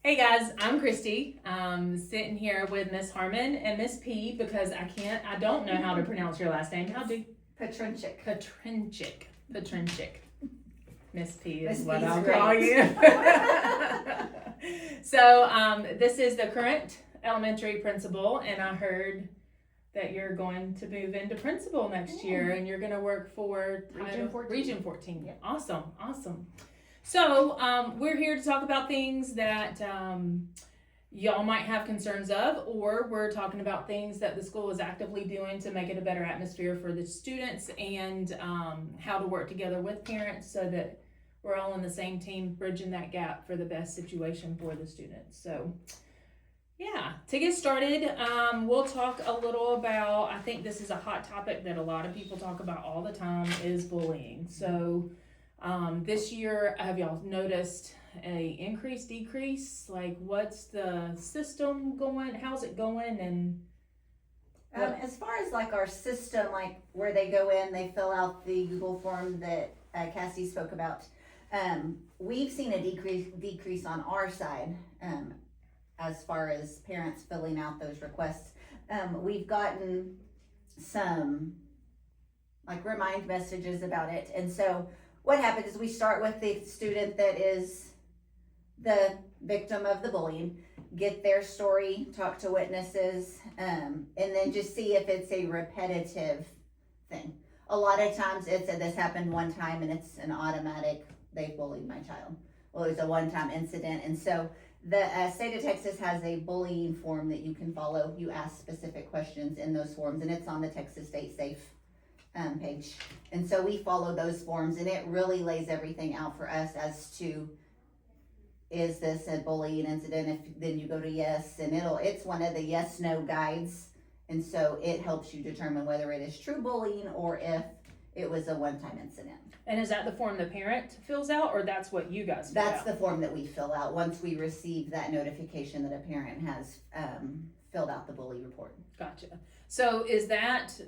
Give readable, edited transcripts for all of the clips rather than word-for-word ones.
Hey guys, I'm Christy. Sitting here with Miss Harman and Miss P because I don't know how to pronounce your last name. How do Petrencik. Petrencik. Miss P is Miss what P's I'll great. call you. So, this is the current elementary principal, and I heard that you're going to move into principal next year, and you're going to work for Region 14. Yep. Awesome. So, we're here to talk about things that y'all might have concerns of, or we're talking about things that the school is actively doing to make it a better atmosphere for the students, and how to work together with parents so that we're all on the same team, bridging that gap for the best situation for the students. So, yeah, to get started, we'll talk a little about, I think this is a hot topic that a lot of people talk about all the time, is bullying. So, this year, have y'all noticed a increase, decrease? Like, what's the system going? How's it going? And As far as like our system, like where they go in, they fill out the Google form that Cassie spoke about. We've seen a decrease on our side as far as parents filling out those requests. We've gotten some like remind messages about it, and so what happens is we start with the student that is the victim of the bullying, get their story, talk to witnesses, and then just see if it's a repetitive thing. A lot of times it's a, this happened one time and it's an automatic, they bullied my child. Well, it was a one-time incident, and so the state of Texas has a bullying form that you can follow. You ask specific questions in those forms, and it's on the Texas State Safe page. And so we follow those forms, and it really lays everything out for us as to, is this a bullying incident? If then you go to yes, and it's one of the yes no guides, and so it helps you determine whether it is true bullying or if it was a one-time incident. and is that the form the parent fills out, or that's what you guys fill That's out? the form that we fill out once we receive that notification that a parent has filled out the bully report. Gotcha. So is that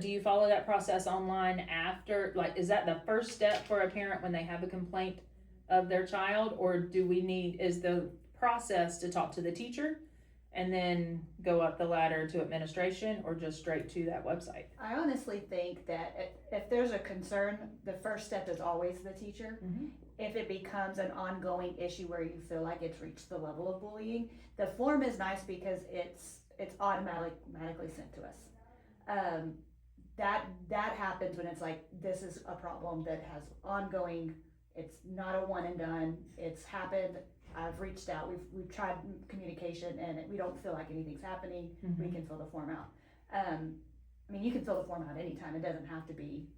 do you follow that process online after, like, is that the first step for a parent when they have a complaint of their child, or is the process to talk to the teacher and then go up the ladder to administration, or just straight to that website? I honestly think that if there's a concern, the first step is always the teacher. Mhm. If it becomes an ongoing issue where you feel like it's reached the level of bullying, the form is nice because it's automatically sent to us. That happens when it's like, this is a problem that has ongoing. It's not a one and done. It's happened. I've reached out. We've tried communication, and we don't feel like anything's happening. Mhm. We can fill the form out. I mean, you can fill the form out anytime. It doesn't have to be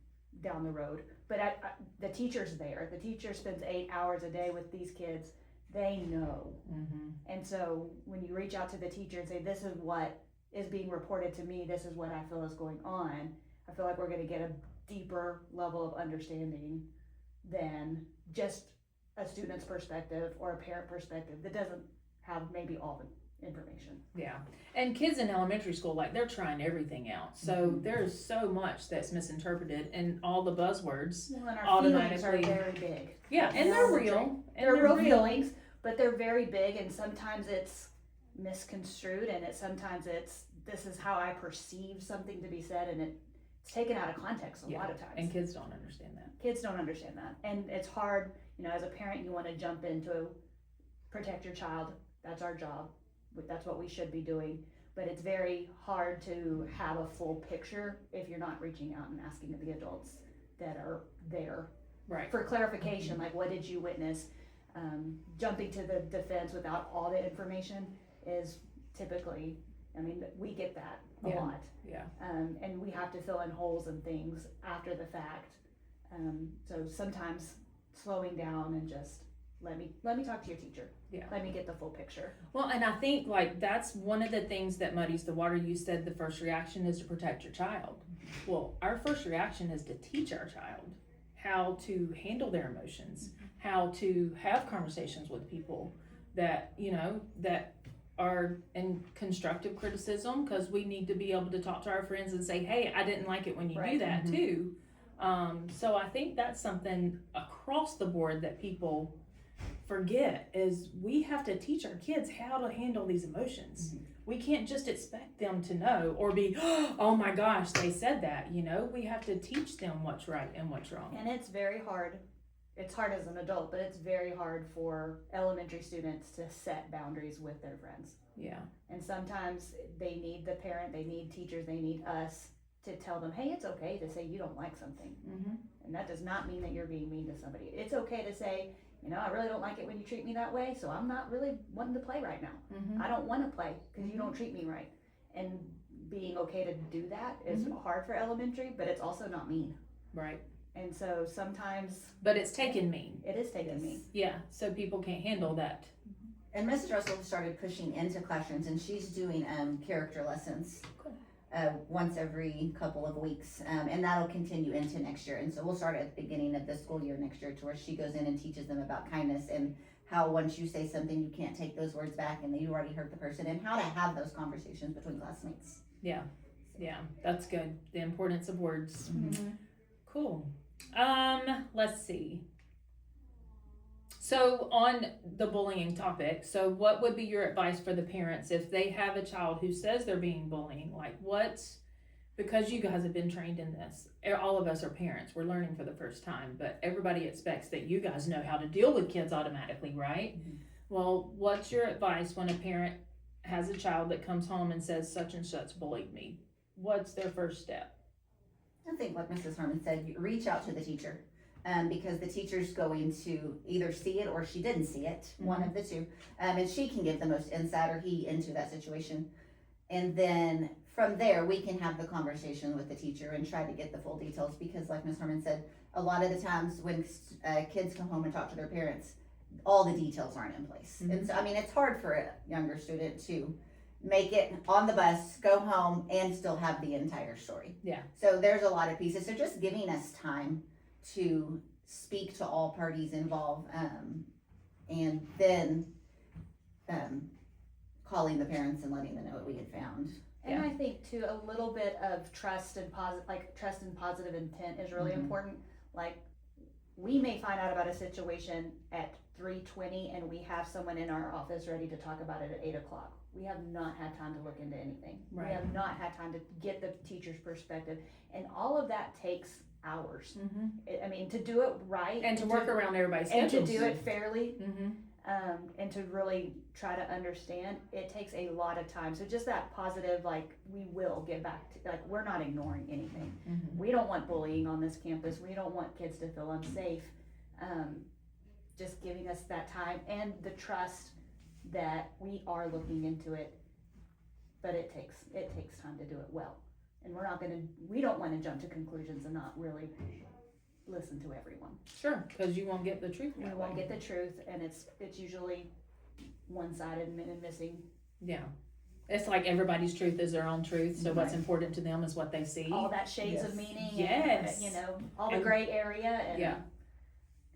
down the road. But the teacher's there. The teacher spends 8 hours a day with these kids. They know. Mm-hmm. And so when you reach out to the teacher and say, this is what is being reported to me, this is what I feel is going on, I feel like we're going to get a deeper level of understanding than just a student's perspective or a parent perspective that doesn't have maybe all the information. Yeah, and kids in elementary school, like, they're trying everything out, so there's so much that's misinterpreted, and all the buzzwords. Well, and our feelings are Automatically. very big. Yeah, and they're real. They're real feelings, but they're very big, and sometimes it's misconstrued, and sometimes it's, this is how I perceive something to be said, and it's taken out of context a lot of times. And kids don't understand that. Kids don't understand that, and it's hard. As a parent, you want to jump into protect your child. That's our job. That's what we should be doing. But it's very hard to have a full picture if you're not reaching out and asking the adults that are there Right. for clarification. Like, what did you witness? Jumping to the defense without all the information is typically, we get that a Yeah. lot. Yeah. And we have to fill in holes and things after the fact. So sometimes slowing down and just let me talk to your teacher. Yeah. Let me get the full picture. Well, and I think, like, that's one of the things that muddies the water. You said the first reaction is to protect your child. Well, our first reaction is to teach our child how to handle their emotions, how to have conversations with people that, that are in constructive criticism, because we need to be able to talk to our friends and say, hey, I didn't like it when you do Right. that too. So I think that's something across the board that people forget is we have to teach our kids how to handle these emotions. Mhm. We can't just expect them to know or be, oh my gosh, they said that, you know? We have to teach them what's right and what's wrong. And it's very hard. It's hard as an adult, but it's very hard for elementary students to set boundaries with their friends. Yeah. And sometimes they need the parent, they need teachers, they need us to tell them, hey, it's okay to say you don't like something. Mm-hmm. And that does not mean that you're being mean to somebody. It's okay to say, you know, I really don't like it when you treat me that way, so I'm not really wanting to play right now. Mm-hmm. I don't want to play because you don't treat me right. And being okay to do that is hard for elementary, but it's also not mean. Right. And so sometimes But it's taken mean. it is taking me. Yeah. So people can't handle that. And Mrs. Russell started pushing into classrooms, and she's doing character lessons Cool. once every couple of weeks, and that'll continue into next year. And so we'll start at the beginning of the school year next year, to where she goes in and teaches them about kindness and how once you say something, you can't take those words back, and that you already hurt the person, and how to have those conversations between classmates. Yeah. Yeah. That's good. The importance of words. Mm-hmm. Cool. Let's see. So on the bullying topic, so what would be your advice for the parents if they have a child who says they're being bullied? Like because you guys have been trained in this, all of us are parents, we're learning for the first time, but everybody expects that you guys know how to deal with kids automatically, right? Mhm. Well, what's your advice when a parent has a child that comes home and says such and such bullied me? What's their first step? I think, like Mrs. Harman said, you reach out to the teacher, because the teacher's going to either see it or she didn't see it, one of the two, and she can give the most insight, or he, into that situation. And then from there, we can have the conversation with the teacher and try to get the full details, because like Ms. Harman said, a lot of the times when kids come home and talk to their parents, all the details aren't in place. Mhm. And so, I mean, it's hard for a younger student to make it on the bus, go home, and still have the entire story. Yeah. So there's a lot of pieces. So just giving us time to speak to all parties involved, and then calling the parents and letting them know what we had found. And Yeah. I think too, a little bit of trust and positive intent is really Mhm. important. Like, we may find out about a situation at 3:20 and we have someone in our office ready to talk about it at 8:00. We have not had time to look into anything. Right. We have not had time to get the teacher's perspective, and all of that takes hours. Mm-hmm. I mean, to do it right And to work around everybody's and to schedules. do it fairly, Mm-hmm. and to really try to understand, it takes a lot of time. So just that positive, like, we will get back to, like, we're not ignoring anything. Mm-hmm. We don't want bullying on this campus. We don't want kids to feel unsafe. Just giving us that time and the trust that we are looking into it, but it takes time to do it well. And we don't want to jump to conclusions and not really listen to everyone. Sure, because you won't get the truth. We that won't way. get the truth, and it's usually one-sided and missing Yeah. It's like everybody's truth is their own truth, so what's Right. important to them is what they see. all that shades of Yes. meaning. Yes. And, all the And- gray area, and Yeah.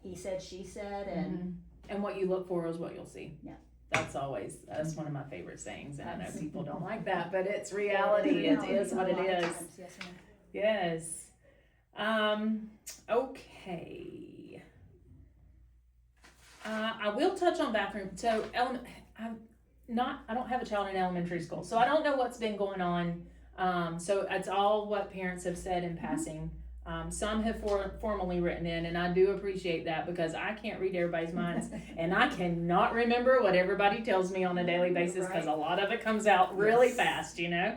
he said, she said, and Mhm. And what you look for is what you'll see. Yeah. That's one of my favorite sayings, and I know That's- people don't like that, but it's reality. It is what it A lot of is. times, yes, ma'am. Yes. Okay. I will touch on bathroom. So I don't have a child in elementary school, so I don't know what's been going on. So it's all what parents have said in passing. Some have formally written in, and I do appreciate that, because I can't read everybody's minds, and I cannot remember what everybody tells me on a daily basis, because a lot of it comes out really Yes. fast, you know?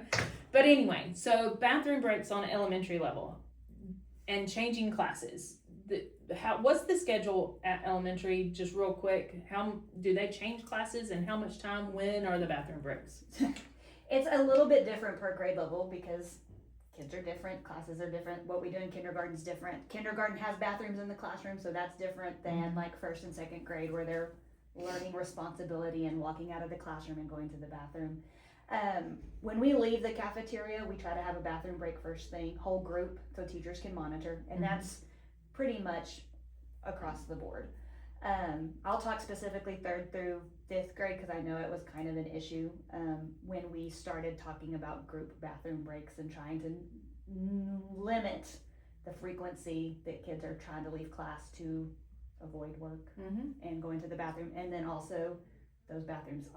But anyway, so bathroom breaks on elementary level and changing classes. What's the schedule at elementary, just real quick? How do they change classes, and how much time, when are the bathroom breaks? It's a little bit different per grade level because kids are different, classes are different. What we do in kindergarten is different. Kindergarten has bathrooms in the classroom, so that's different than like first and second grade, where they're learning responsibility and walking out of the classroom and going to the bathroom. When we leave the cafeteria, we try to have a bathroom break first thing, whole group, so teachers can monitor, and that's pretty much across the board. I'll talk specifically 3rd through 5th grade, because I know it was kind of an issue when we started talking about group bathroom breaks and trying to limit the frequency that kids are trying to leave class to avoid work Mm-hmm. and go into the bathroom. And then also, those bathrooms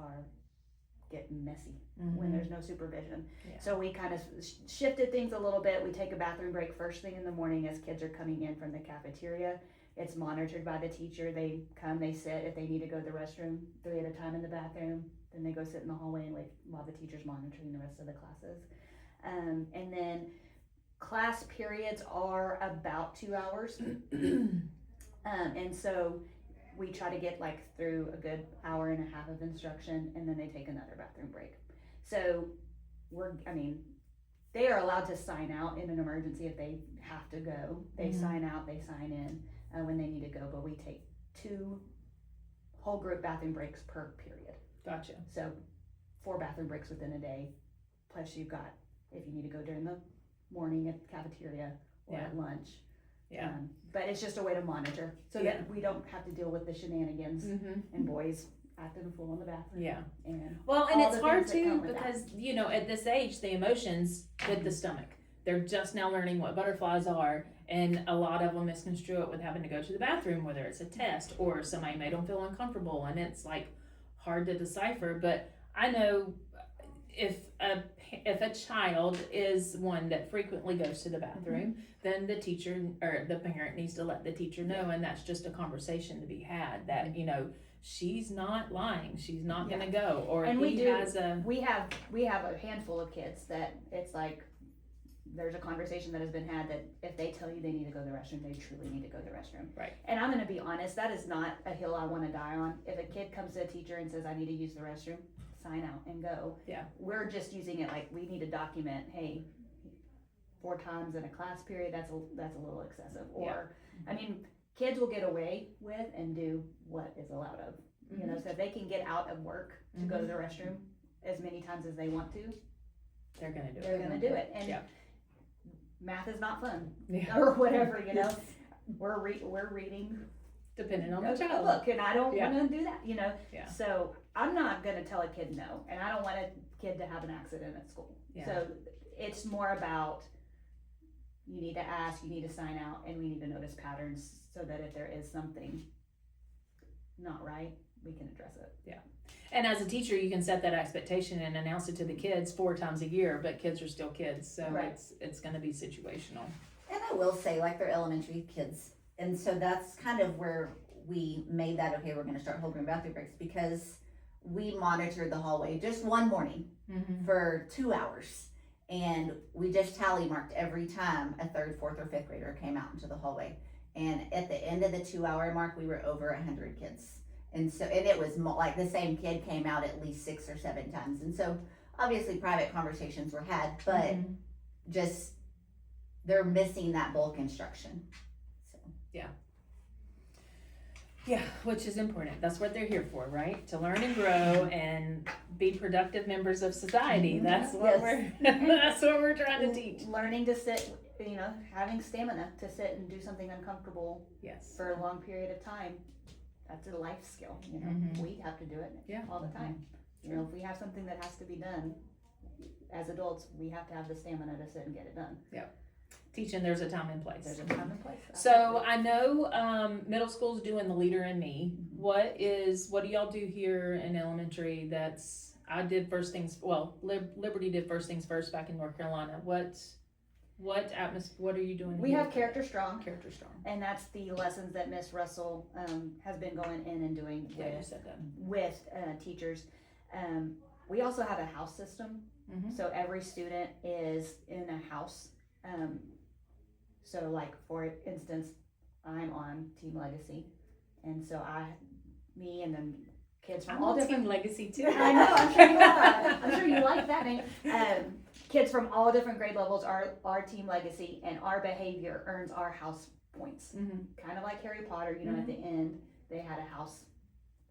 get messy Mm-hmm. when there's no supervision. Yeah. So we kind of shifted things a little bit. We take a bathroom break first thing in the morning as kids are coming in from the cafeteria. It's monitored by the teacher. They come, they sit. If they need to go to the restroom, 3 at a time in the bathroom. Then they go sit in the hallway and wait while the teacher's monitoring the rest of the classes. And then class periods are about 2 hours. And so we try to get like through a good hour and a half of instruction, and then they take another bathroom break. So they are allowed to sign out in an emergency if they have to go. They Mhm. sign out, they sign in when they need to go, but we take 2 whole group bathroom breaks per period. Gotcha. So 4 bathroom breaks within a day, plus you've got, if you need to go during the morning at the cafeteria or at lunch. Yeah. But it's just a way to monitor so that we don't have to deal with the shenanigans Mm-hmm. and boys acting a fool in the bathroom. Yeah. And Well, and all it's the hard things that too come with because, you know, at this age, the emotions hit the stomach. They're just now learning what butterflies are, and a lot of them misconstrue it with having to go to the bathroom, whether it's a test or somebody made them feel uncomfortable, and it's like hard to decipher. But I know if a child is one that frequently goes to the bathroom, then the teacher or the parent needs to let the teacher know, and that's just a conversation to be had that, you know, she's not lying, she's not gonna go, or And he has a we have a handful of kids that it's like there's a conversation that has been had that if they tell you they need to go to the restroom, they truly need to go to the restroom. Right. And I'm gonna be honest, that is not a hill I wanna die on. If a kid comes to a teacher and says, I need to use the restroom, sign out and go. Yeah. We're just using it like we need to document, hey, 4 times in a class period, that's a little excessive. Or, I mean, kids will get away with and do what is allowed of. You know, so if they can get out of work to go to the restroom as many times as they want to, they're gonna do they're it. gonna do it. And Yeah. math is not fun, Yeah. or whatever, you know. We're reading Depending on a the child. book, and I don't Yeah. want to do that, you know. Yeah. So I'm not gonna tell a kid no, and I don't want a kid to have an accident at school. Yeah. So it's more about you need to ask, you need to sign out, and we need to notice patterns so that if there is something not right, we can address it. And as a teacher, you can set that expectation and announce it to the kids 4 times a year, but kids are still kids, so Right. it's gonna be situational. And I will say, like, they're elementary kids, and so that's kind of where we made that, okay, we're gonna start holding bathroom breaks, because we monitored the hallway just one morning Mm-hmm. for 2 hours, and we just tally marked every time a 3rd, 4th, or 5th grader came out into the hallway. And at the end of the 2-hour mark, we were over 100 kids. And so, and it was like the same kid came out at least 6 or 7 times. And so obviously private conversations were had, but just, they're missing that bulk instruction. So. Yeah, which is important. That's what they're here for, right? To learn and grow and be productive members of society. That's what Yes. that's what we're trying to teach. Learning to sit, you know, having stamina to sit and do something uncomfortable Yes. for a long period of time. That's a life skill, you know. Mhm. We have to do it Yeah. all the time. You know, if we have something that has to be done, as adults, we have to have the stamina to sit and get it done. Teaching there's a time and place. There's a time and place. So I know middle school's doing the leader in me. What do y'all do here in elementary? I did first things. Well, Liberty did first things first back in North Carolina. What are you doing? We here? have Character Strong, Character Strong. and that's the lessons that Miss Russell has been going in and doing Yeah, you with said that. teachers. We also have a house system, so every student is in a house. So like for instance, I'm on Team Legacy, and so me and then kids from I'm all on different. Team Legacy too. I know, I'm sure you are. I'm sure you like that name. Kids from all different grade levels are Team Legacy, and our behavior earns our house points. Mm-hmm. Kind of like Harry Potter, you know, at the end they had a house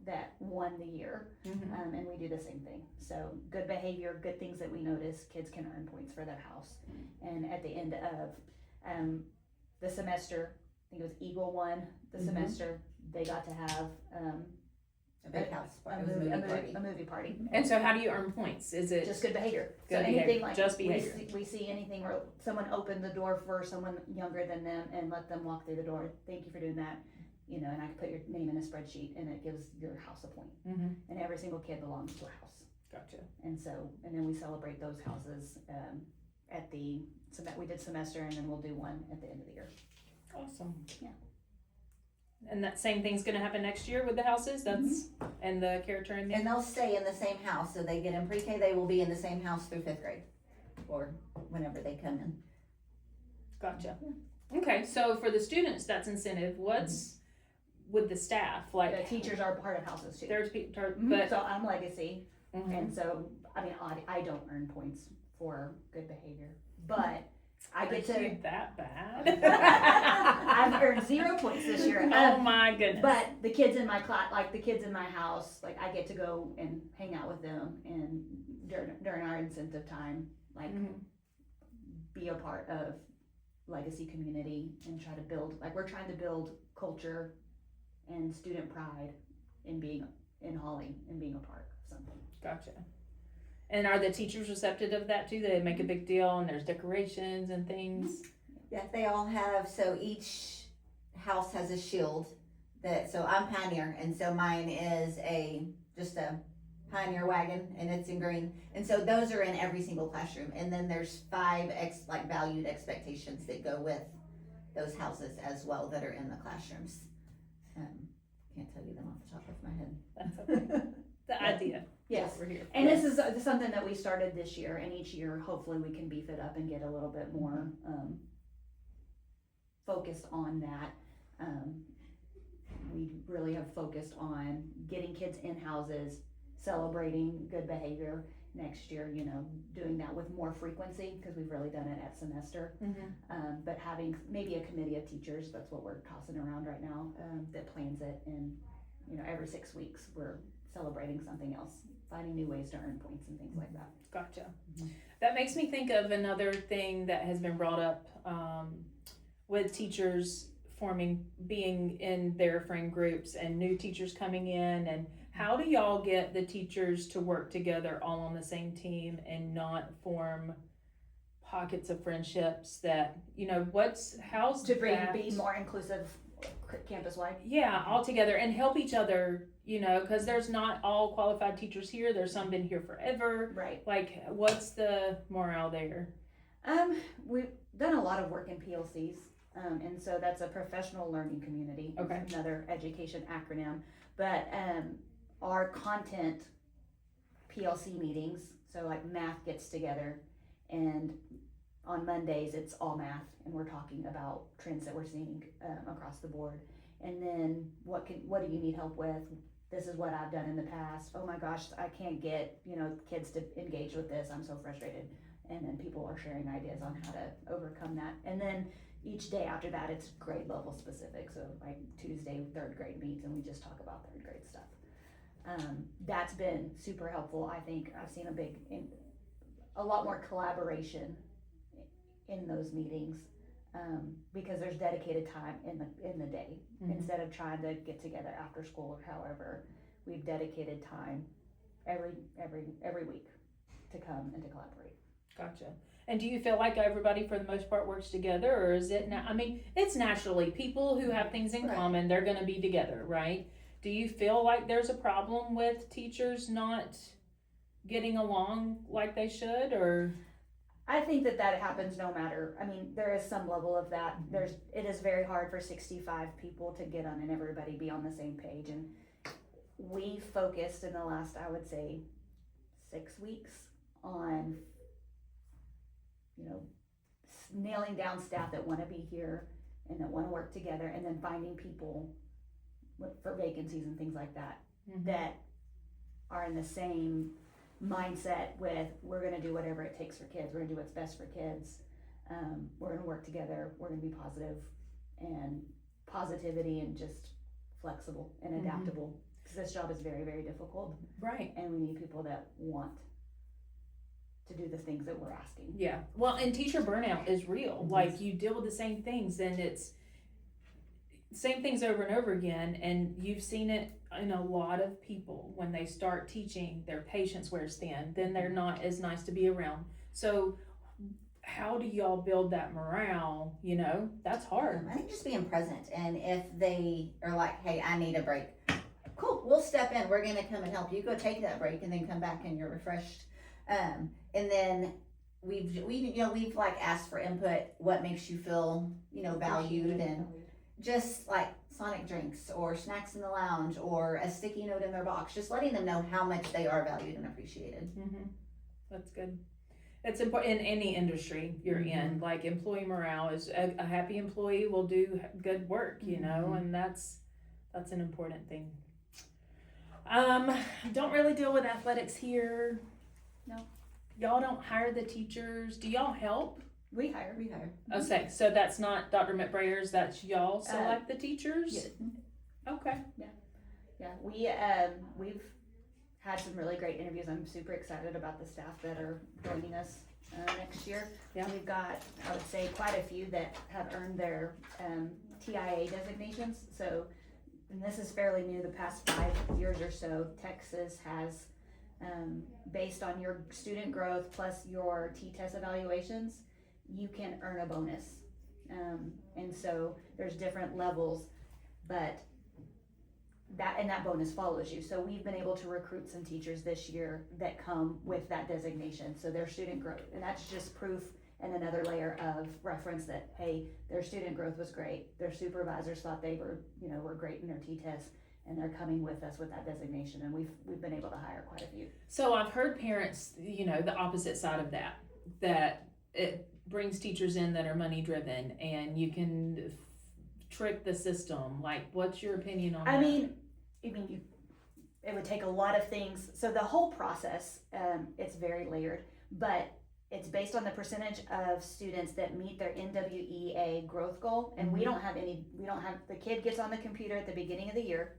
that won the year, Mm-hmm. and we do the same thing. So good behavior, good things that we notice, kids can earn points for their house. And at the end of the semester, I think it was Eagle won the semester, they got to have A big house party. a It was a movie party. And so how do you earn points? Is it Just good behavior. Good So behavior, anything like just behavior. we see anything where someone opened the door for someone younger than them and let them walk through the door. Thank you for doing that. you know, and I can put your name in a spreadsheet and it gives your house a point. Mm-hmm. And every single kid belongs to a house. Gotcha. And so, and then we celebrate those houses, at the, we did semester and then we'll do one at the end of the year. Awesome. Yeah. And that same thing's gonna happen next year with the houses, that's, and the character and And they'll stay in the same house, so they get in pre-K, they will be in the same house through 5th grade, or whenever they come in. Gotcha. Okay, so for the students, that's incentive. What's with the staff? Like The teachers are part of houses too. there's Mhm. but So I'm legacy, mhm. and so, I mean, I don't earn points for good behavior, but I get Are you to, that bad? I've earned 0 points this year. Oh my goodness. But the kids in my class, like the kids in my house, like I get to go and hang out with them and during our incentive time, like Mhm. be a part of legacy community and try to build, like we're trying to build culture and student pride in being in Hawley and being a part of something. Gotcha. And are the teachers receptive of that too? They make a big deal and there's decorations and things. Yeah, they all have, so each house has a shield that, so I'm Pioneer, and so mine is just a Pioneer wagon, and it's in green. And so those are in every single classroom, and then there's 5 valued expectations that go with those houses as well that are in the classrooms. Can't tell you them off the top of my head. That's okay. The idea. Yes. We're here. And this is something that we started this year, and each year, hopefully we can beef it up and get a little bit more, focused on that. We really have focused on getting kids in houses, celebrating good behavior next year, you know, doing that with more frequency, because we've really done it at semester. Mm-hmm. But having maybe a committee of teachers, that's what we're tossing around right now, that plans it, and, you know, every 6 weeks, we're celebrating something else, finding new ways to earn points and things like that. Gotcha. Mhm. That makes me think of another thing that has been brought up with teachers being in their friend groups and new teachers coming in, and how do y'all get the teachers to work together all on the same team and not form pockets of friendships that, you know, how's To that? be more inclusive campus-wide. Yeah, all together and help each other, you know, because there's not all qualified teachers here. There's some been here forever. Right. Like, what's the morale there? We've done a lot of work in PLCs, and so that's a professional learning community. It's Okay. another education acronym, but our content PLC meetings, so like math gets together, and on Mondays it's all math, and we're talking about trends that we're seeing across the board. And then what do you need help with? This is what I've done in the past. Oh my gosh, I can't get, you know, kids to engage with this. I'm so frustrated. And then people are sharing ideas on how to overcome that. And then each day after that, it's grade level specific. So like Tuesday, 3rd grade meets, and we just talk about 3rd grade stuff. That's been super helpful. I think I've seen a lot more collaboration in those meetings, because there's dedicated time in the day. Mhm. Instead of trying to get together after school or however, we've dedicated time every week to come and to collaborate. Gotcha. And do you feel like everybody, for the most part, works together, or is it? I mean, it's naturally people who have things in Right. common. They're going to be together, right? Do you feel like there's a problem with teachers not getting along like they should, or? I think that happens no matter, I mean, there is some level of that. It is very hard for 65 people to get on and everybody be on the same page. And we focused in the last, I would say, 6 weeks on, you know, nailing down staff that want to be here and that want to work together, and then finding people for vacancies and things like that, that are in the same mindset with, we're going to do whatever it takes for kids, we're going to do what's best for kids, we're going to work together, we're going to be positive, and positivity, and just flexible and adaptable, because this job is very, very difficult, Right. and we need people that want to do the things that we're asking. Yeah. Well, and teacher burnout is real. Like, you deal with the same things, and it's same things over and over again, and you've seen it in a lot of people. When they start teaching, their patience wears thin, then they're not as nice to be around. So how do y'all build that morale? You know, that's hard. I think just being present, and if they are like, hey, I need a break, cool, we'll step in, we're gonna come and help you, go take that break and then come back and you're refreshed. And then we've like asked for input, what makes you feel, valued, and just like Sonic drinks or snacks in the lounge or a sticky note in their box, just letting them know how much they are valued and appreciated. That's good. It's important in any industry you're in. Like employee morale is a happy employee will do good work, and that's an important thing. Don't really deal with athletics here. No. Y'all don't hire the teachers. Do y'all help? We hire. Okay, so that's not Dr. McBrayer's, that's y'all select the teachers? Yeah. Okay. Yeah, we've had some really great interviews. I'm super excited about the staff that are joining us next year. Yeah. We've got, I would say, quite a few that have earned their TIA designations. So, and this is fairly new, the past 5 years or so, Texas has, based on your student growth plus your T-test evaluations, you can earn a bonus. And so there's different levels, but that bonus follows you. So we've been able to recruit some teachers this year that come with that designation. So their student growth, and that's just proof and another layer of reference that, hey, their student growth was great. Their supervisors thought they were great in their T-test, and they're coming with us with that designation. And we've been able to hire quite a few. So I've heard parents, the opposite side of that it brings teachers in that are money driven and you can trick the system. Like, what's your opinion on that? I mean, it would take a lot of things. So the whole process, it's very layered, but it's based on the percentage of students that meet their NWEA growth goal. And we don't have the kid gets on the computer at the beginning of the year,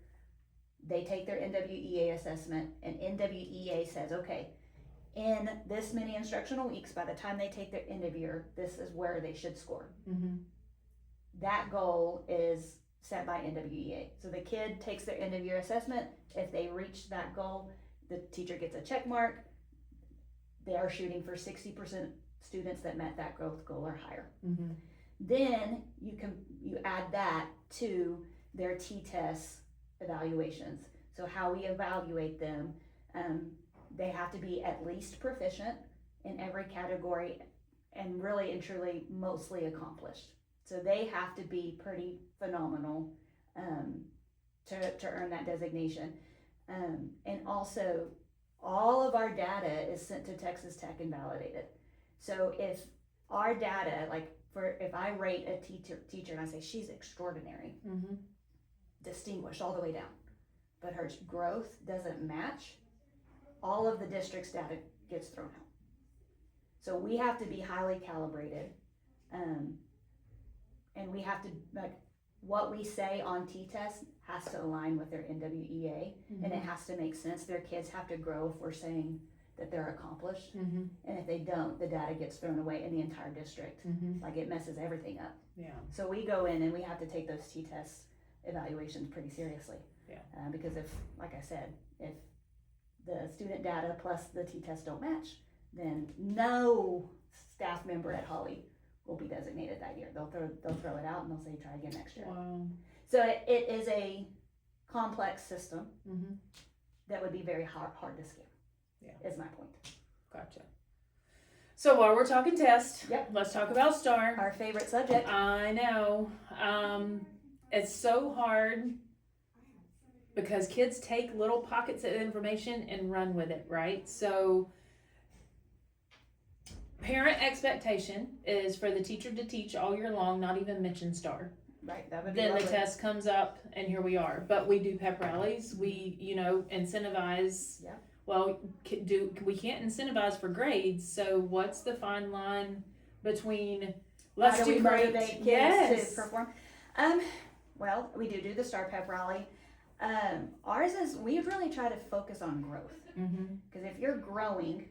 they take their NWEA assessment, and NWEA says, okay, in this many instructional weeks, by the time they take their end of year, this is where they should score. That goal is set by NWEA. So the kid takes their end of year assessment. If they reach that goal, the teacher gets a check mark. They are shooting for 60% students that met that growth goal or higher. Then you add that to their T-test evaluations. So how we evaluate them, they have to be at least proficient in every category and really and truly mostly accomplished. So they have to be pretty phenomenal to earn that designation. And also, all of our data is sent to Texas Tech and validated. So if our data, if I rate a teacher and I say she's extraordinary, distinguished all the way down, but her growth doesn't match, all of the district's data gets thrown out. So we have to be highly calibrated, and we have to, what we say on T-test has to align with their NWEA, and it has to make sense. Their kids have to grow if we're saying that they're accomplished, and if they don't, the data gets thrown away in the entire district. It messes everything up. Yeah. So we go in and we have to take those T-test evaluations pretty seriously. Yeah. Because if, like I said, if the student data plus the T-test don't match, then no staff member at Hawley will be designated that year. They'll throw it out and they'll say try again next year. Wow. So it is a complex system that would be very hard to scale. Yeah, is my point. Gotcha. So while we're talking test, let's talk about STAR. Our favorite subject. I know. It's so hard because kids take little pockets of information and run with it, right? So parent expectation is for the teacher to teach all year long, not even mention STAR. Right, that would be Then lovely. the test comes up and here we are. But we do pep rallies. We, incentivize. Yeah. Well, we can't incentivize for grades. So what's the fine line between let's How do do we great? motivate kids Yes. to perform? Well, we do the Star Pep Rally. Ours is, we really try to focus on growth. Because if you're growing,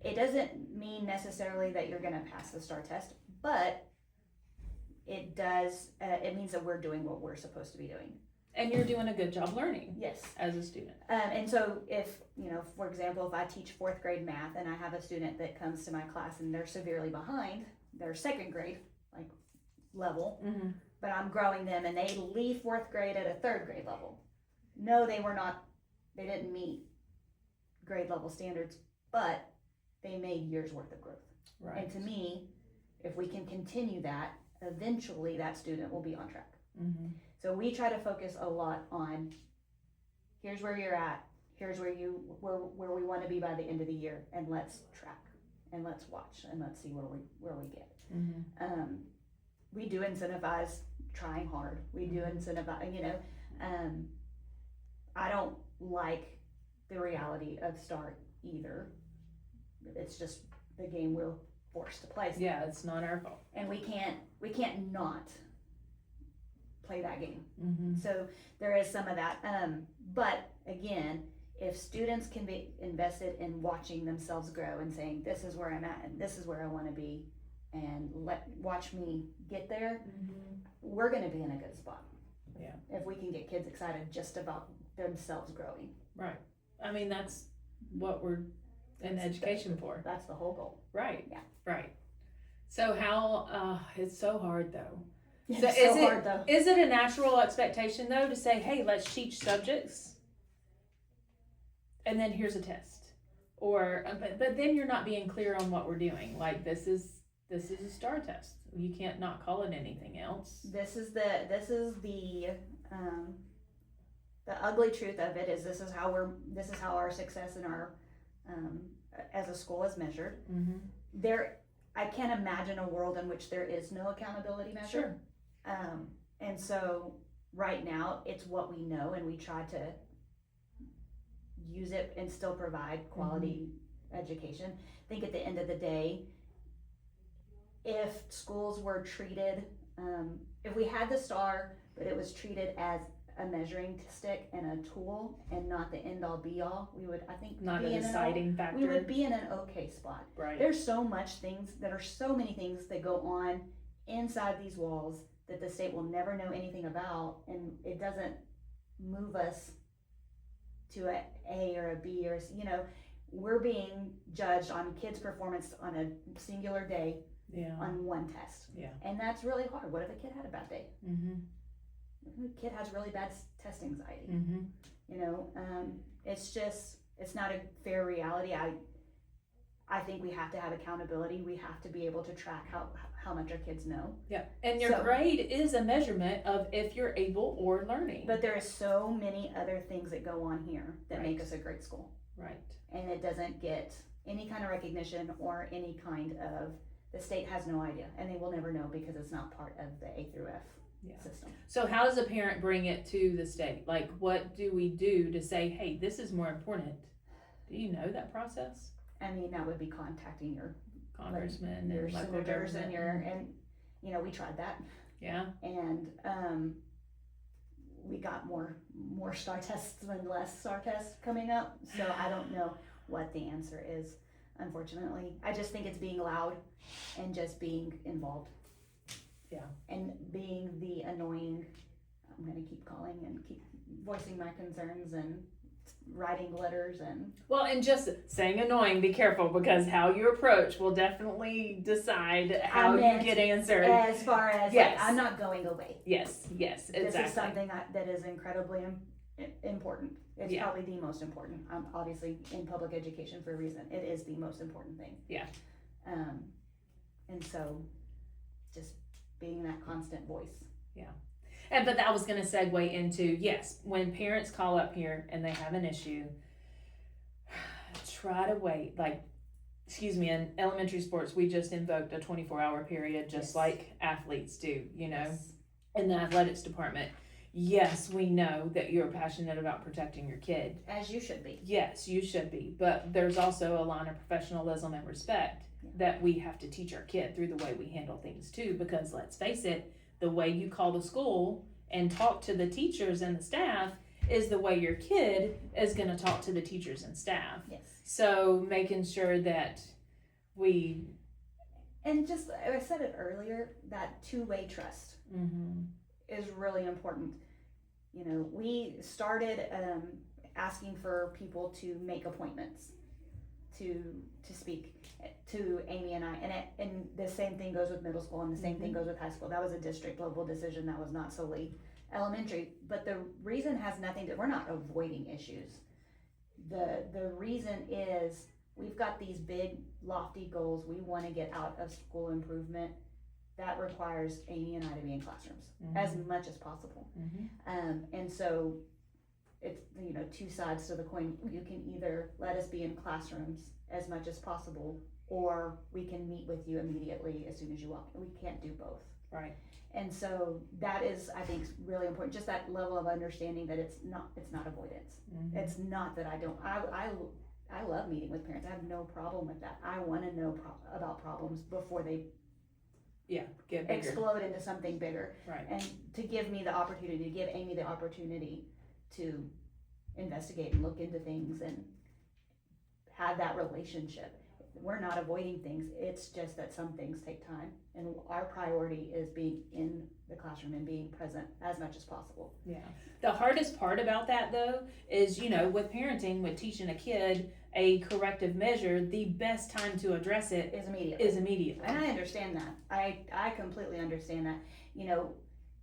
it doesn't mean necessarily that you're going to pass the STAR test, but it does, it means that we're doing what we're supposed to be doing. And you're doing a good job learning Yes. as a student. And so if, for example, if I teach 4th grade math and I have a student that comes to my class and they're severely behind their 2nd grade, like, level, Mm-hmm. but I'm growing them and they leave 4th grade at a 3rd grade level. No, they didn't meet grade level standards, but they made years worth of growth. Right. And to me, if we can continue that, eventually that student will be on track. Mm-hmm. So we try to focus a lot on, here's where you're at, here's where we want to be by the end of the year, and let's track, and let's watch, and let's see where we get. Mm-hmm. We do incentivize trying hard. We do incentivize, I don't like the reality of START either. It's just the game we're forced to play. Yeah, it's not our fault. And we can't not play that game. Mm-hmm. So there is some of that. But again, if students can be invested in watching themselves grow and saying, this is where I'm at and this is where I want to be, and watch me get there, Mm-hmm. we're going to be in a good spot. Yeah. If we can get kids excited just about themselves growing. Right. I mean, that's what we're in education for. That's the whole goal. Right. Yeah. Right. So how, it's so hard though. It's So so hard though. Is it a natural expectation though to say, hey, let's teach subjects and then here's a test? Or, but then you're not being clear on what we're doing. Like this is a STAR test. You can't not call it anything else. This is the ugly truth of it is this is how our success in our as a school is measured. Mm-hmm. I can't imagine a world in which there is no accountability measure. Sure. And so right now it's what we know, and we try to use it and still provide quality education. I think at the end of the day, if schools were treated, if we had the STAR, but it was treated as a measuring stick and a tool and not the end all be all, we would, I think, Not be a deciding factor. we would be in an okay spot. Right. There's so many things that go on inside these walls that the state will never know anything about, and it doesn't move us to A or a B or we're being judged on kids' performance on a singular day Yeah. on one test. Yeah. And that's really hard. What if a kid had a bad day? Mm-hmm. A kid has really bad test anxiety. Mm-hmm. It's not a fair reality. I think we have to have accountability. We have to be able to track how much our kids know. Yeah. And your grade is a measurement of if you're able or learning. But there is so many other things that go on here that Right. make us a great school. Right. And it doesn't get any kind of recognition or any kind of, the state has no idea, and they will never know because it's not part of the A through F system. So how does a parent bring it to the state? Like, what do we do to say, hey, this is more important? Do you know that process? I mean, that would be contacting your Congressman your and local senators government. and we tried that, Yeah. and we got more STAR tests than less STAR tests coming up. So I don't know what the answer is. Unfortunately, I just think it's being loud and just being involved. Yeah. And being the annoying, I'm gonna keep calling and keep voicing my concerns and writing letters and. Well, and just saying annoying, be careful, because how you approach will definitely decide how you get answered. As far as, Yes. I'm not going away. Yes, exactly. This is something that is incredibly important. It's Yeah. probably the most important. I'm obviously in public education for a reason. It is the most important thing. Yeah. And so just being that constant voice. But that was going to segue into, yes, when parents call up here and they have an issue, try to wait. Like, in elementary sports, we just invoked a 24-hour period, just Yes. like athletes do, Yes. in the athletics department. Yes, we know that you're passionate about protecting your kid. As you should be. Yes, you should be. But there's also a line of professionalism and respect that we have to teach our kid through the way we handle things too. Because let's face it, the way you call the school and talk to the teachers and the staff is the way your kid is going to talk to the teachers and staff. Yes. So making sure that we. And just, I said it earlier, that two-way trust Mm-hmm. is really important. we started asking for people to make appointments to speak to Amy and I, and the same thing goes with middle school, and the same thing goes with high school. That was a district level decision. That was not solely elementary, but the reason has nothing to, we're not avoiding issues. The reason is we've got these big lofty goals. We want to get out of school improvement. That requires Amy and I to be in classrooms as much as possible. And so it's, two sides to the coin. You can either let us be in classrooms as much as possible, or we can meet with you immediately as soon as you walk. We can't do both. Right. And so that is, I think, really important. Just that level of understanding that it's not avoidance. It's not that I love meeting with parents. I have no problem with that. I want to know about problems before they get bigger. Explode into something bigger. Right. And to give me the opportunity, to give Amy the opportunity to investigate and look into things and have that relationship. We're not avoiding things. It's just that some things take time, and our priority is being in the classroom and being present as much as possible. Yeah. The hardest part about that, though, is, with parenting, with teaching a kid a corrective measure, the best time to address it is immediately. And I understand that. I completely understand that.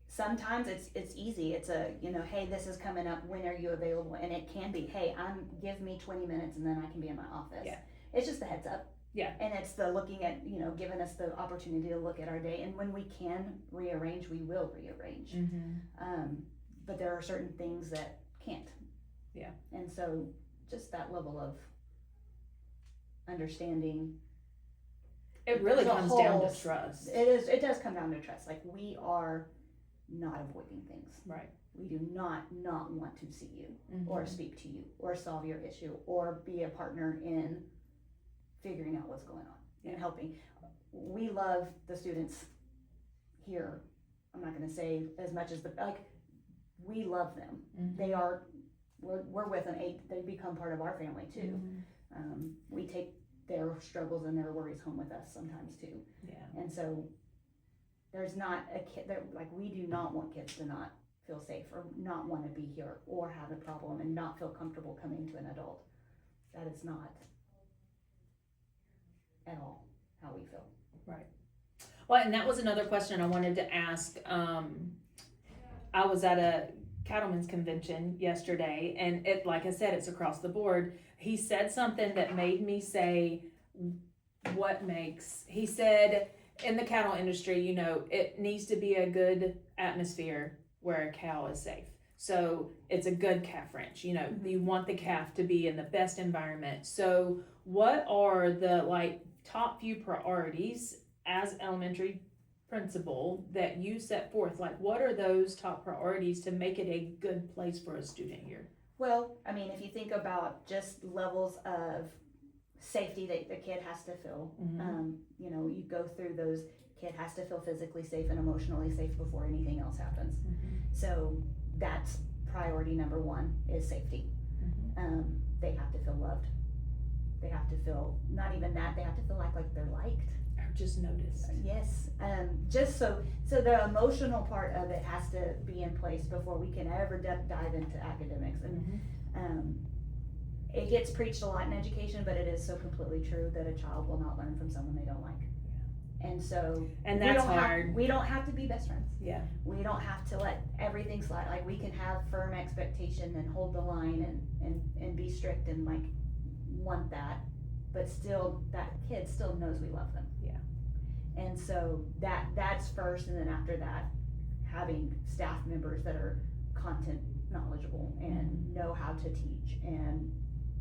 Sometimes it's easy. It's hey, this is coming up. When are you available? And it can be, hey, give me 20 minutes and then I can be in my office. Yeah. It's just a heads up. Yeah. And it's the looking at, giving us the opportunity to look at our day. And when we can rearrange, we will rearrange. But there are certain things that can't. Yeah. And so just that level of understanding. It really comes down to trust. It does come down to trust. Like, we are not avoiding things. Right. We do not want to see you or speak to you or solve your issue or be a partner in figuring out what's going on and helping. We love the students here. I'm not going to say as much as we love them. They are, we're with them. They become part of our family too. We take their struggles and their worries home with us sometimes too. Yeah. And so there's not a kid that, we do not want kids to not feel safe or not want to be here or have a problem and not feel comfortable coming to an adult. That is not at all how we feel. Right. Well, and that was another question I wanted to ask. I was at a cattlemen's convention yesterday, and like I said, it's across the board. He said something that made me say, he said, in the cattle industry, it needs to be a good atmosphere where a cow is safe. So it's a good calf ranch, you want the calf to be in the best environment. So what are the top few priorities as elementary principal that you set forth? What are those top priorities to make it a good place for a student here? Well, if you think about just levels of safety that the kid has to feel, you go through those. Kid has to feel physically safe and emotionally safe before anything else happens. So that's priority number one, is safety. They have to feel loved. They have to feel, not even that, they have to feel like they're liked. Or just noticed. Yes. Just so the emotional part of it has to be in place before we can ever dive into academics. And it gets preached a lot in education, but it is so completely true that a child will not learn from someone they don't like. And so, that's hard. We don't have to be best friends. Yeah. We don't have to let everything slide. We can have firm expectation and hold the line and be strict and want that, but still that kid still knows we love them. Yeah. And so that's first, and then after that, having staff members that are content knowledgeable and know how to teach and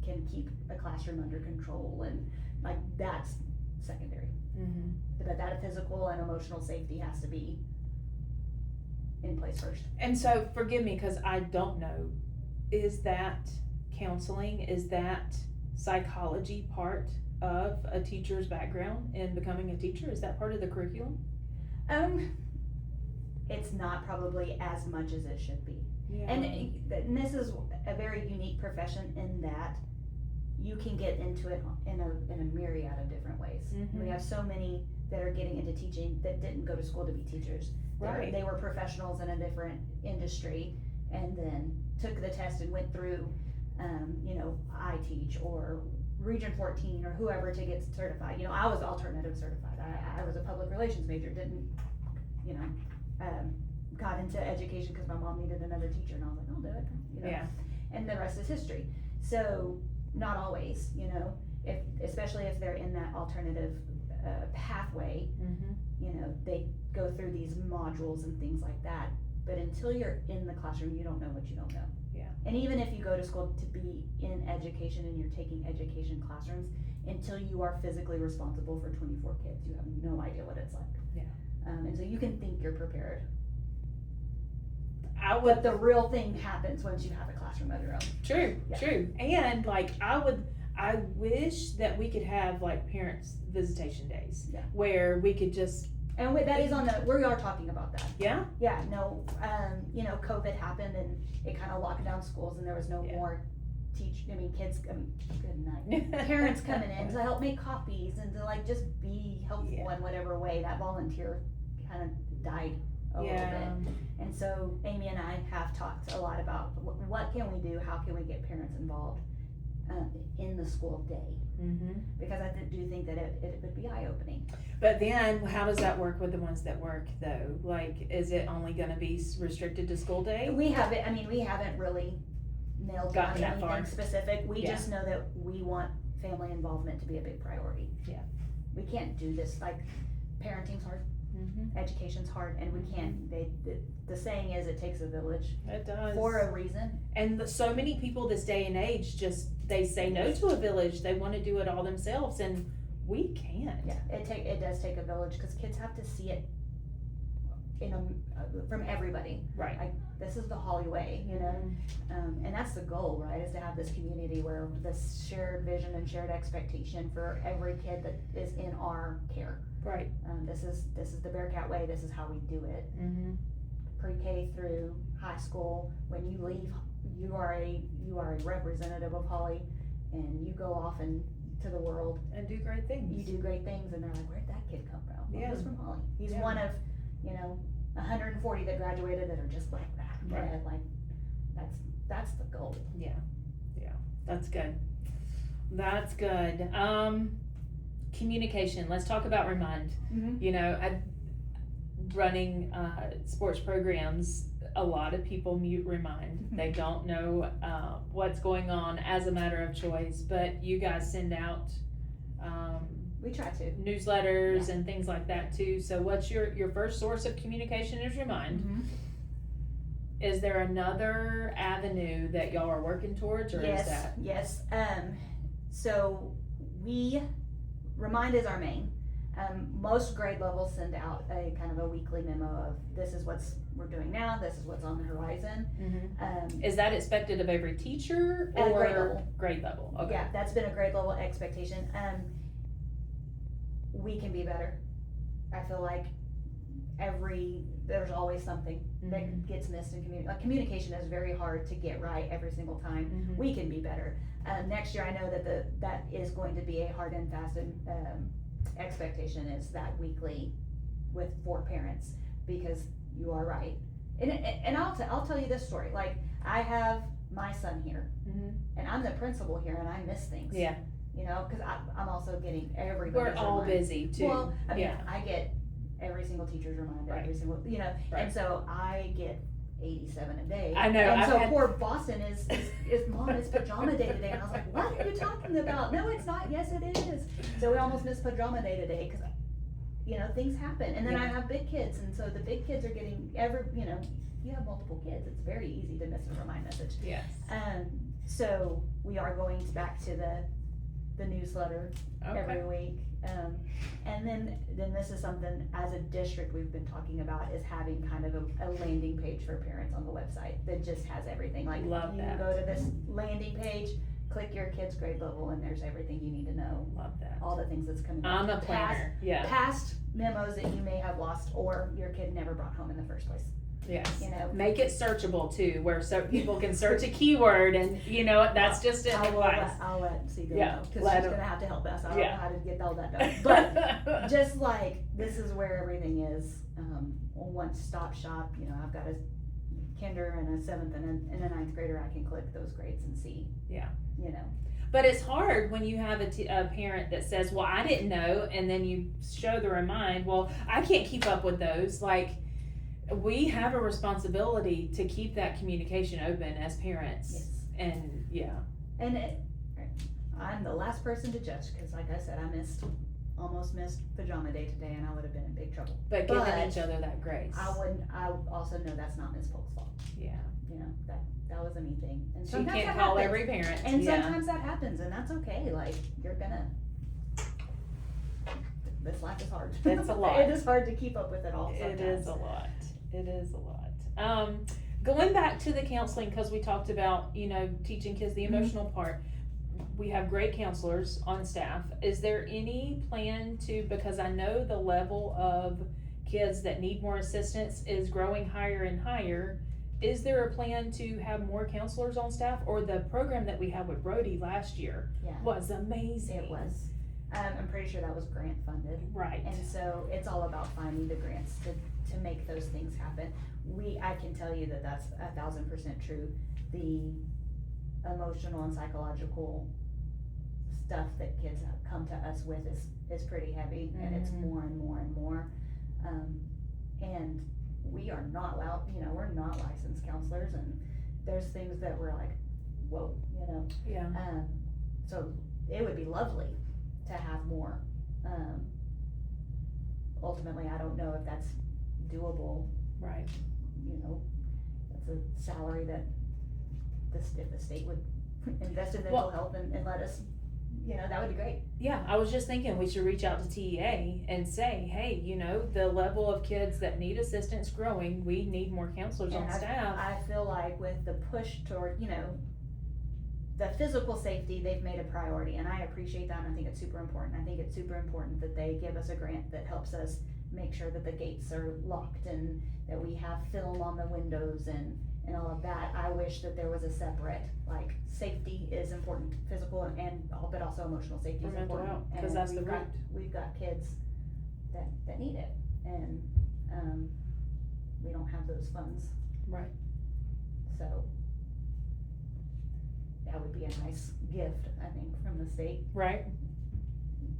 can keep a classroom under control, and that's secondary. But that physical and emotional safety has to be in place first. And so, forgive me, because I don't know, is that counseling, is that psychology part of a teacher's background in becoming a teacher? Is that part of the curriculum? It's not probably as much as it should be. Yeah. And this is a very unique profession in that you can get into it in a myriad of different ways. We have so many that are getting into teaching that didn't go to school to be teachers. Right. They were professionals in a different industry, and then took the test and went through, I Teach or Region 14 or whoever to get certified. I was alternative certified. I was a public relations major, didn't, got into education because my mom needed another teacher, and I was like, I'll do it, Yeah. And the rest is history. So, not always, especially if they're in that alternative pathway, they go through these modules and things like that. But until you're in the classroom, you don't know what you don't know. Yeah. And even if you go to school to be in education and you're taking education classrooms, until you are physically responsible for 24 kids, you have no idea what it's like. Yeah. And so you can think you're prepared. I would. But the real thing happens once you have a classroom of your own. True. Yeah. True. And I wish that we could have like parents visitation days. Yeah. Where we could just. And that is we are talking about that. Yeah. Yeah, no, COVID happened and it kind of locked down schools and there was no more good night. Parents coming in to help make copies and to like just be helpful in whatever way. That volunteer kind of died a little bit. And so Amy and I have talked a lot about what can we do, how can we get parents involved in the school day. Because I do think that it would be eye-opening. But then, how does that work with the ones that work though? Like, is it only gonna be restricted to school day? We haven't really nailed down Gotten that anything far. specific. We Yeah. just know that we want family involvement to be a big priority. Yeah. We can't do this, like, parenting's hard, education's hard, and we can't, the saying is it takes a village It does. for a reason. And so many people this day and age they say no to a village. They want to do it all themselves, and we can't. Yeah, it does take a village, because kids have to see it from everybody. Right. Like, this is the Hawley way, and that's the goal, right? Is to have this community where this shared vision and shared expectation for every kid that is in our care. Right. This is the Bearcat way. This is how we do it. Pre-K through high school. When you leave, you are a representative of Hawley, and you go off and to the world. And do great things. You do great things, and they're like, "Where'd that kid come from?" Well, Yeah. he's from Hawley. He's Yeah. one of 140 that graduated that are just like that. Right. And like that's the goal. Yeah. That's good. That's good. Communication. Let's talk about Remind. Running sports programs, a lot of people mute Remind. They don't know what's going on as a matter of choice, but you guys send out We try to. newsletters and things like that too. So what's your first source of communication is Remind. Is there another avenue that y'all are working towards, or is that? Yes. So Remind is our main. Most grade levels send out a kind of a weekly memo of this is what we're doing now, this is what's on the horizon. Is that expected of every teacher or grade level? Grade level. Okay. Yeah, that's been a grade level expectation. We can be better. I feel like there's always something that gets missed in communication. Like, communication is very hard to get right every single time. We can be better. Next year, I know that is going to be a hard and fast expectation, is that weekly for parents, because you are right. And I'll tell you this story. Like, I have my son here, and I'm the principal here, and I miss things. Yeah. Because I'm also getting everybody's We're all reminder. busy too. Well, I mean, I get every single teacher's reminder, every single, Right. and so I get 87 a day. I know, And I've so had- poor Boston is Mom, it's pajama day today, and I was like, what are you talking about? No, it's not. Yes, it is. So we almost missed pajama day today, because things happen, and then I have big kids, and so the big kids are getting you have multiple kids, it's very easy to miss a remind message. Yes. So we are going back to the newsletter every Okay. week. And then this is something as a district we've been talking about, is having kind of a landing page for parents on the website that just has everything. Like, Love you that. go to this landing page, click your kid's grade level, and there's everything you need to know. Love that. All the things that's coming I'm up. a planner. Yeah. Past memos that you may have lost, or your kid never brought home in the first place. Yes. Make it searchable too, where so people can search a keyword, and that's just an advice. I'll let Seagull Yeah, know, because let she's her- gonna have to help us. I don't Yeah. know how to get all that done. But just like, this is where everything is, one stop shop. I've got a kinder and a seventh and a ninth grader, I can click those grades and see. Yeah. You know. But it's hard when you have a parent that says, well, I didn't know, and then you show the remind, well, I can't keep up with those. Like, we have a responsibility to keep that communication open as parents. Yes. And, yeah. And I'm the last person to judge, because like I said, I almost missed pajama day today, and I would have been in big trouble. But giving each other that grace. I also know that's not Miss Polk's fault. Yeah. You know, that was a me thing. And She sometimes can't that call happens. every parent. And yeah. sometimes that happens, and that's okay. Like, this life is hard. It's a lot. It is hard to keep up with it all sometimes. It is a lot. It is a lot. Going back to the counseling, because we talked about, teaching kids the emotional part. We have great counselors on staff. Is there any plan to, because I know the level of kids that need more assistance is growing higher and higher, is there a plan to have more counselors on staff? Or the program that we had with Brody last year was amazing. It was. I'm pretty sure that was grant funded. Right. And so it's all about finding the grants to make those things happen. I can tell you that that's 1,000% true. The emotional and psychological stuff that kids come to us with is pretty heavy, and it's more and more and more. And we are not allowed, we're not licensed counselors, and there's things that we're like, whoa, Yeah. So it would be lovely to have more. Ultimately, I don't know if that's doable. Right. That's a salary that if the state would invest in mental health and let us, that would be great. Yeah, I was just thinking we should reach out to TEA and say, hey, the level of kids that need assistance growing, we need more counselors on staff. I feel like with the push toward, the physical safety, they've made a priority, and I appreciate that, and I think it's super important. I think it's super important that they give us a grant that helps us make sure that the gates are locked and that we have film on the windows and all of that. I wish that there was a separate, like, safety is important, physical but also emotional safety is important. Because that's the root. We've got kids that need it, and we don't have those funds. Right. So that would be a nice gift, I think, from the state. Right.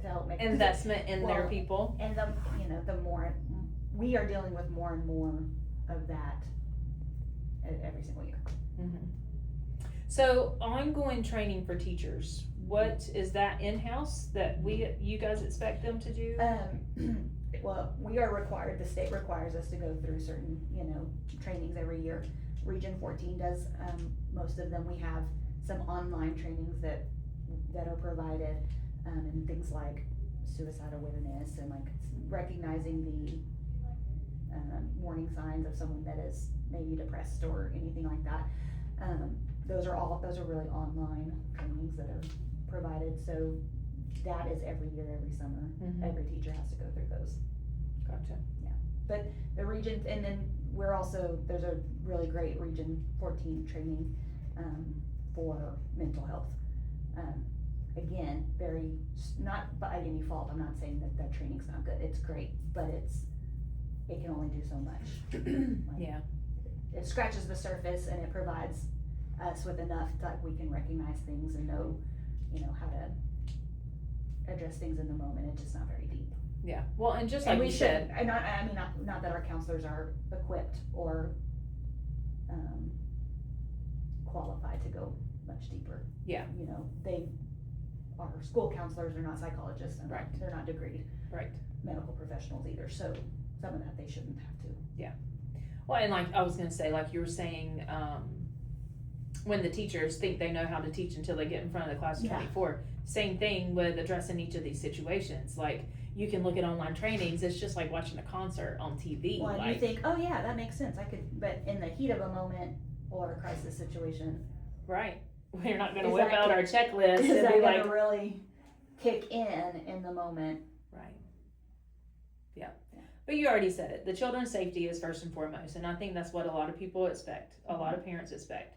To help make investment in their people. And the more we are dealing with more and more of that every single year. Mm-hmm. So ongoing training for teachers, what is that in-house that you guys expect them to do? Well, we are required, the state requires us to go through certain, trainings every year. Region 14 does, most of them. We have some online trainings that are provided, and things like suicide awareness and like recognizing the warning signs of someone that is maybe depressed or anything like that. Those are really online trainings that are provided. So that is every year, every summer. Mm-hmm. Every teacher has to go through those. Gotcha. Yeah, but the region, and then there's a really great Region 14 training for mental health. Again, not by any fault. I'm not saying that training's not good. It's great, but it can only do so much. Yeah. It scratches the surface, and it provides us with enough that we can recognize things and know, how to address things in the moment. It's just not very deep. Yeah. Well, and just like we said, not that our counselors are equipped or qualified to go much deeper. Yeah. They are school counselors. They're not psychologists. And right. They're not degreed. Right. Medical professionals either. So some of that they shouldn't have to. Yeah. Well, and like I was gonna say, like you were saying, when the teachers think they know how to teach until they get in front of the class of 24, same thing with addressing each of these situations. Like, you can look at online trainings, it's just like watching a concert on TV. Well, and you think, oh yeah, that makes sense. But in the heat of a moment or a crisis situation. Right. We're not gonna whip out our checklist and is that be gonna like, really kick in the moment. right. Yeah. But you already said it. The children's safety is first and foremost, and I think that's what a lot of people expect. A lot of parents expect.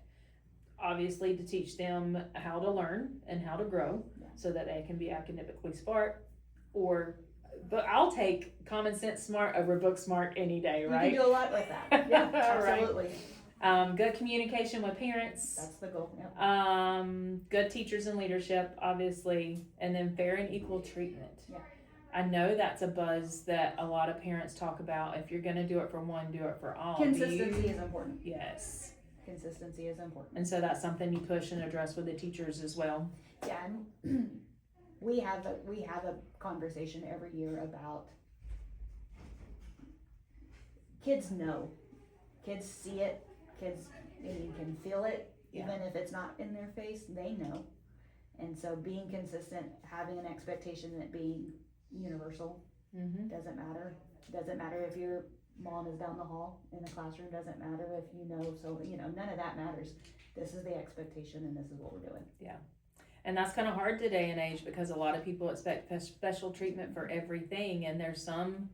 Obviously, to teach them how to learn and how to grow, so that they can be academically smart. But I'll take common sense smart over book smart any day, right? You can do a lot with that. Yeah, absolutely. Good communication with parents. That's the goal, yep. Good teachers and leadership, obviously, and then fair and equal treatment. Yeah. I know that's a buzz that a lot of parents talk about. If you're gonna do it for one, do it for all. Consistency is important. Yes. Consistency is important. And so that's something you push and address with the teachers as well. Yeah, and we have a conversation every year about kids know, kids see it, kids can feel it, Yeah. even if it's not in their face, they know. And so being consistent, having an expectation that being universal Mm-hmm. doesn't matter. Doesn't matter if your mom is down the hall in the classroom, doesn't matter if none of that matters. This is the expectation and this is what we're doing. And that's kind of hard today and age because a lot of people expect special treatment for everything, and there's some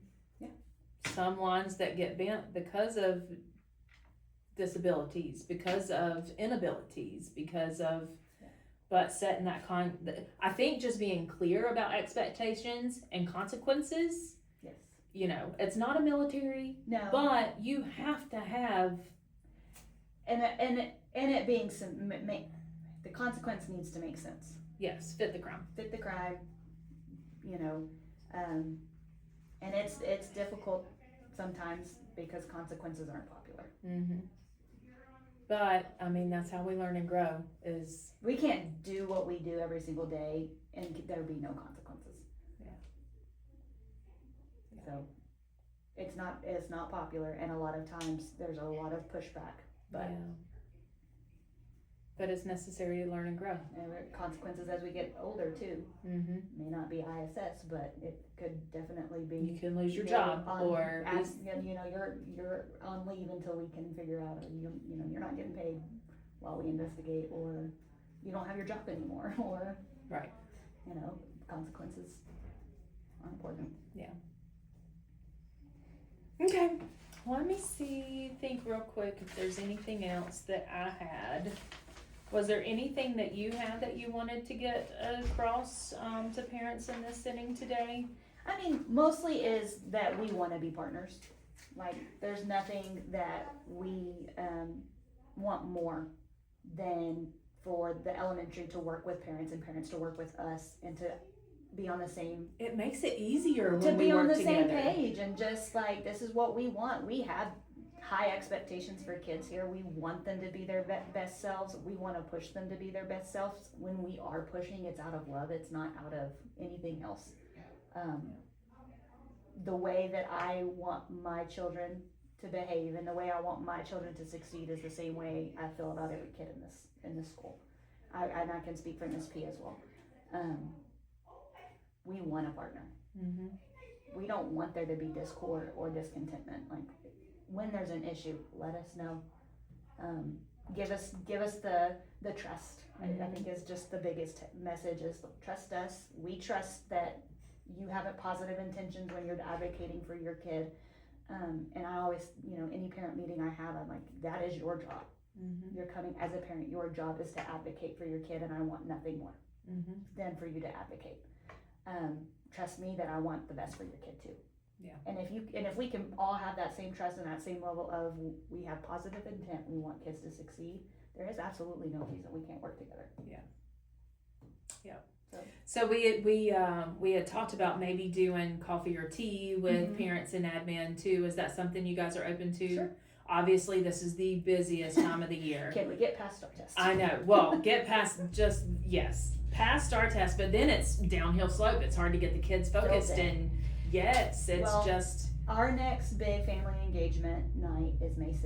lines that get bent because of disabilities, because of inabilities, because of. But setting that I think just being clear about expectations and consequences. Yes. It's not a military, No. but you have to have. And it being the consequence needs to make sense. Yes, fit the crime. Fit the crime, and it's difficult sometimes because consequences aren't popular. Mm-hmm. But that's how we learn and grow. Is We can't do what we do every single day and there be no consequences. Yeah. So it's not popular, and a lot of times there's a lot of pushback, but but it's necessary to learn and grow. and consequences as we get older too. Mm-hmm. May not be ISS, but it could definitely be. You can lose your You're job, on- or you're on leave until we can figure out, or you're not getting paid while we investigate, or you don't have your job anymore, or Right. consequences are important. Okay. Let me think real quick if there's anything else that I had. Was there anything that you had that you wanted to get across to parents in this sitting today? I mean, mostly is that we want to be partners. Like, there's nothing that we want more than for the elementary to work with parents and parents to work with us and to be on the same, It makes it easier to when we be on work the together. same page, and just like, this is what we want. We have high expectations for kids here. We want them to be their best selves. We want to push them to be their best selves. When we are pushing, it's out of love. It's not out of anything else. The way that I want my children to behave and the way I want my children to succeed is the same way I feel about every kid in this school. And I can speak for Ms. P as well. We want a partner. Mm-hmm. We don't want there to be discord or discontentment. Like, when there's an issue, let us know. Give us the trust. I think is just the biggest message is trust us. We trust that you have positive intentions when you're advocating for your kid. And I always, any parent meeting I have, I'm like, that is your job. Mm-hmm. You're coming as a parent. Your job is to advocate for your kid, and I want nothing more Mm-hmm. than for you to advocate. Trust me that I want the best for your kid too. Yeah. And if we can all have that same trust and that same level of, we have positive intent, we want kids to succeed, there is absolutely no reason we can't work together. So we had talked about maybe doing coffee or tea with parents and admin too. Is that something you guys are open to? Sure. Obviously, this is the busiest time of the year. Can we get past our test? I know. Well, get past past our test, but then it's downhill slope. It's hard to get the kids focused, and it's Well, just Our next big family engagement night is May 6th.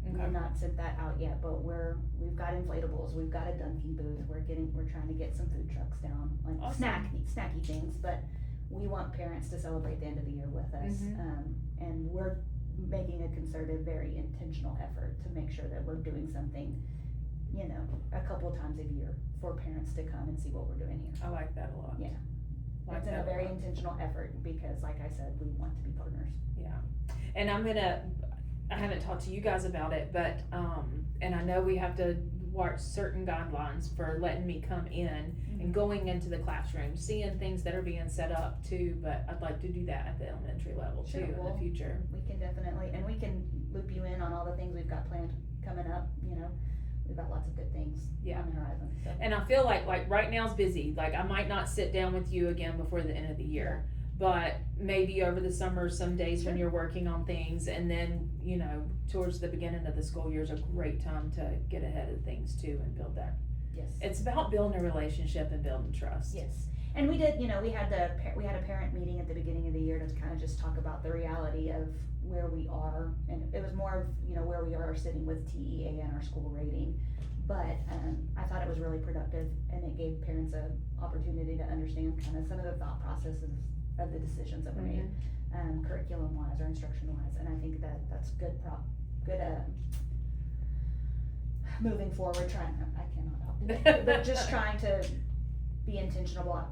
Okay. We've not sent that out yet, but we've got inflatables, we've got a dunking booth, we're trying to get some food trucks down, like Awesome. snacky things, but we want parents to celebrate the end of the year with us. And we're making a concerted, very intentional effort to make sure that we're doing something, a couple of times a year for parents to come and see what we're doing here. I like that a lot. Yeah. Like It's that a very lot. intentional effort because, like I said, we want to be partners. Yeah, and I haven't talked to you guys about it, but and I know we have to watch certain guidelines for letting me come in and going into the classroom, seeing things that are being set up too, but I'd like to do that at the elementary level Sure, too in well, the future. We can definitely, and we can loop you in on all the things we've got planned. coming up, you know, we've got lots of good things Yeah. on the horizon, so. And I feel like right now's busy. Like I might not sit down with you again before the end of the year, but maybe over the summer, some days when Sure. you're working on things, and then you know towards the beginning of the school year is a great time to get ahead of things too and build that. Yes. It's about building a relationship and building trust. Yes, and we did, you know, we had a parent meeting at the beginning of the year to kind of just talk about the reality of where we are, and it was more of, you know, where we are sitting with TEA and our school rating. But, I thought it was really productive, and it gave parents a opportunity to understand kind of some of the thought processes of the decisions that were made, curriculum wise or instruction wise, and I think that that's good moving forward, I cannot talk, but just trying to be intentional,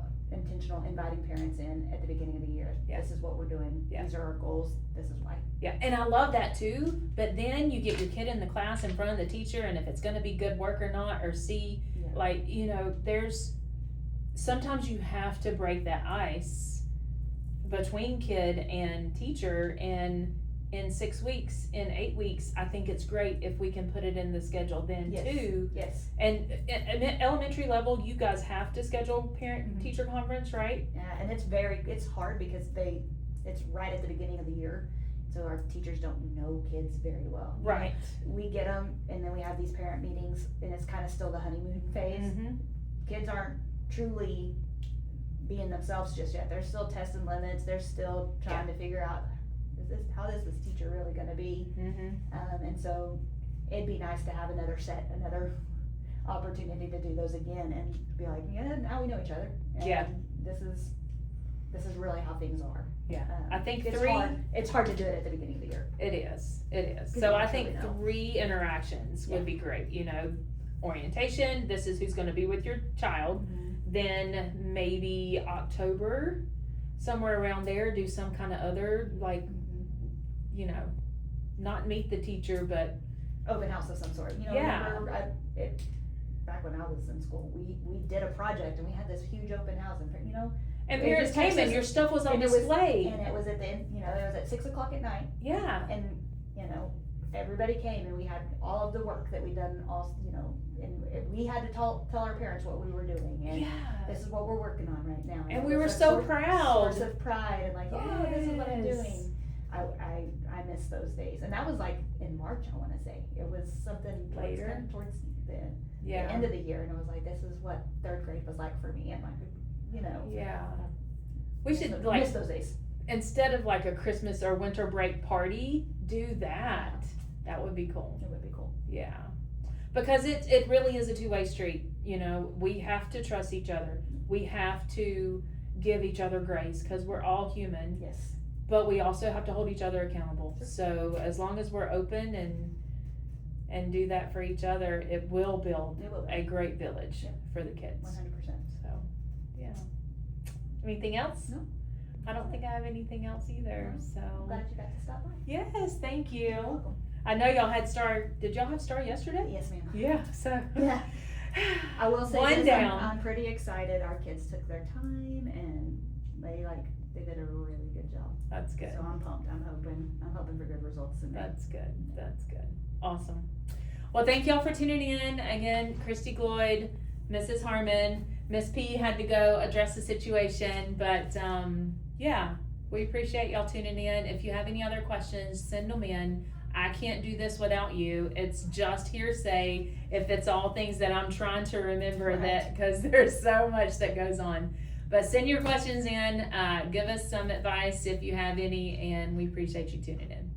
inviting parents in at the beginning of the year. Yeah. This is what we're doing, Yeah. these are our goals, this is why. Yeah, and I love that too, but then you get your kid in the class in front of the teacher, and if it's gonna be good work or not, or see, Yeah. like, you know, sometimes you have to break that ice between kid and teacher, and in 6 weeks, in 8 weeks, I think it's great if we can put it in the schedule then Yes. too. Yes, And at elementary level, you guys have to schedule Mhm. parent-teacher conference, right? yeah, and it's hard because it's right at the beginning of the year, so our teachers don't know kids very well. You know, Right. we get them, and then we have these parent meetings, and it's kind of still the honeymoon phase. Mm-hmm. Kids aren't truly being themselves just yet. They're still testing limits. They're still trying to figure out, how is this teacher really gonna be? Mm-hmm. And so it'd be nice to have another opportunity to do those again and be like, yeah, now we know each other. And Yeah. This is really how things are. Yeah. I think it's three- it's hard to do it at the beginning of the year. It is. Because So you I don't think really know. 3 interactions would be great, you know, orientation, this is who's gonna be with your child, then maybe October, somewhere around there, do some kind of other, like, you know, not meet the teacher, but, Open house of some sort, you know, Yeah. remember, back when I was in school, we did a project and we had this huge open house and, you know, and It parents just came takes and us- your stuff was on and it was- display. and it was at the end, you know, it was at 6:00 at night, Yeah, and, you know, everybody came and we had all of the work that we'd done, all, you know, and we had to tell our parents what we were doing, and yeah, this is what we're working on right now. and it we were was a so proud. Source of pride, and like, oh, this is what I'm Yes. doing. I miss those days, and that was like in March, I wanna say, it was something Later. towards the Yeah, end of the year, and it was like, this is what 3rd grade was like for me, and like, you know. yeah. We should, miss like, those days. instead of like a Christmas or winter break party, do that. That would be cool. It would be cool. Yeah, because it really is a 2-way street, you know, we have to trust each other, we have to give each other grace, cause we're all human, Yes. but we also have to hold each other accountable, Sure. so as long as we're open and do that for each other, it will build It will be. a great village Yep. for the kids, 100%. so, yeah. Anything else? No. I don't think I have anything else either, No. so, Glad you got to stop by. yes, thank You're you. welcome. I know y'all had did y'all have Star yesterday? Yes, ma'am. Yeah, so. Yeah. I will say One this, down. I'm pretty excited. Our kids took their time and they did a really good job. That's good. So I'm pumped. I'm hoping for good results. And That's good. That's good. Awesome. Well, thank y'all for tuning in. Again, Christy Gloyd, Mrs. Harman. Miss P had to go address the situation, but yeah, we appreciate y'all tuning in. If you have any other questions, send them in. I can't do this without you. It's just hearsay if it's all things that I'm trying to remember Right. that, because there's so much that goes on. But send your questions in, give us some advice if you have any, and we appreciate you tuning in.